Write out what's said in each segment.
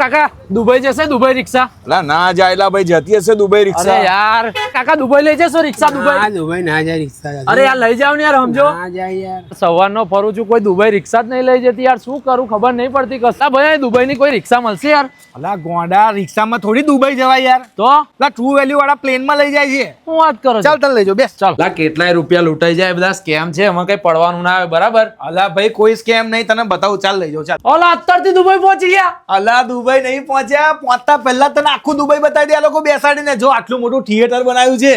કાકા દુબઈ જશે દુબઈ રિક્ષા? અલા ના જાયલા ભાઈ, જતી હશે દુબઈ રિક્ષા. અરે યાર કાકા દુબઈ લઈ જશો રિક્ષા? દુબઈ દુબઈ ના જાય રિક્ષા. અરે યાર લઈ જાવ ને યાર, સમજો. ના જાય યાર. સવારનો ફરું છું, કોઈ દુબઈ રિક્ષા જ નહીં લઈ જતી યાર. શું કરું ખબર નહીં પડતી. કસા ભાઈ દુબઈ ની કોઈ રિક્ષા મળશે યાર? અલા ગોંડા, રિક્ષામાં થોડી દુબઈ જવાય યાર. તો અલા ટ્રુ વેલ્યુ વાળા પ્લેનમાં લઈ જાય છે. હું વાત કરો છો? ચાલ તને લઈ જાઓ, બેસ. ચાલ. લા કેટલાય રૂપિયા લૂંટાઈ જાય, બધા સ્કેમ છે, એમાં કઈ પડવાનું ના આવે. બરાબર? અલા ભાઈ કોઈ સ્કેમ નહીં, તને બતાવું. ચાલ લઈ જાઓ, ચાલ. ઓલા અત્યારથી દુબઈ પહોંચી ગયા. અલા દુબઈ નહીં પહોંચ્યા, પહોંચતા પહેલા તને આખું દુબઈ બતાવી દે આ લોકો બેસાડીને. જો આટલું મોટું થિયેટર બનાવ્યું છે.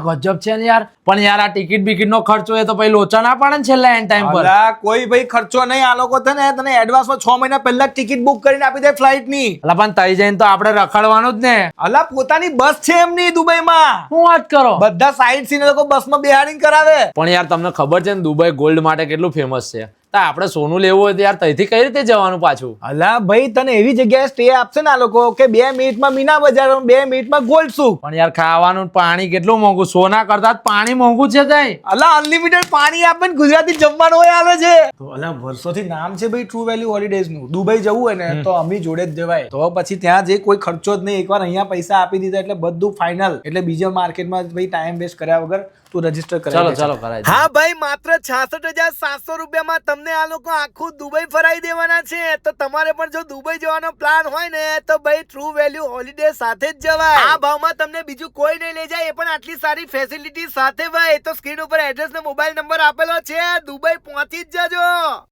ગજબ છે ને યાર. પણ યાર આ ટિકિટ બિકિટ નો ખર્ચો એ તો પછી લોચા ના પાડે ને છેલ્લા એન્ડ ટાઈમ પર. અલા કોઈ ભાઈ ખર્ચો નહીં. આ લોકો તને એડવાન્સમાં 6 મહિના પહેલા ટિકિટ બુક કરીને આપી દે ફ્લાઇટ ની. અલા પણ તઈ જઈને તો આપણે રખડવાનું જ ને. અલા પોતાની બસ છે એમની દુબઈમાં. શું વાત કરો? બધા સાઈડ સીન લોકો બસમાં બેહાડીને કરાવે. પણ યાર તમને ખબર છે ને દુબઈ ગોલ્ડ માટે કેટલું ફેમસ છે? તો આપણે સોનું લેવું હોય તો યાર તઈથી કઈ રીતે જવાનું પાછું? અલા ભાઈ તને એવી જગ્યાએ સ્ટે આપશે ને આ લોકો કે 2 મિનિટમાં મીના બજાર, 2 મિનિટમાં ગોલ્ડ સુક. પણ યાર ખાવાનું પાણી કેટલું મોંઘું. સોના કરતા પાણી મોંઘું છે તઈ. અલા અનલિમિટેડ પાણી આપે ને ગુજરાતી જમવાનું હોય આવે છે. તો અલા વર્ષોથી નામ છે ભાઈ ટ્રુ વેલ્યુ હોલિડેઝ નું. દુબઈ જવું હોય ને તો અમી જોડે જ જવાય. તો પછી ત્યાં જે કોઈ ખર્ચો જ નહીં. એકવાર અહીંયા પૈસા આપી દીધા એટલે બધું ફાઇનલ. એટલે બીજા માર્કેટમાં ભાઈ ટાઈમ વેસ્ટ કર્યા વગર તું રજીસ્ટર કરાવી દે. ચાલો કરાય. હા ભાઈ, માત્ર 66,700 રૂપિયામાં તમને આ લોકો આખું દુબઈ ફરાઈ દેવાના છે. તો તમારે પણ જો દુબઈ જવાનો પ્લાન હોય ને તો ભાઈ ટ્રુ વેલ્યુ હોલિડે સાથે જ જવાય. આ ભાવમાં તમને બીજું કોઈ નહીં લઈ જાય, એ પણ આટલી સારી ફેસિલિટી સાથે. ભાઈ તો સ્ક્રીન ઉપર એડ્રેસ ને મોબાઈલ નંબર આપેલો છે. દુબઈ પહોંચી જ જજો.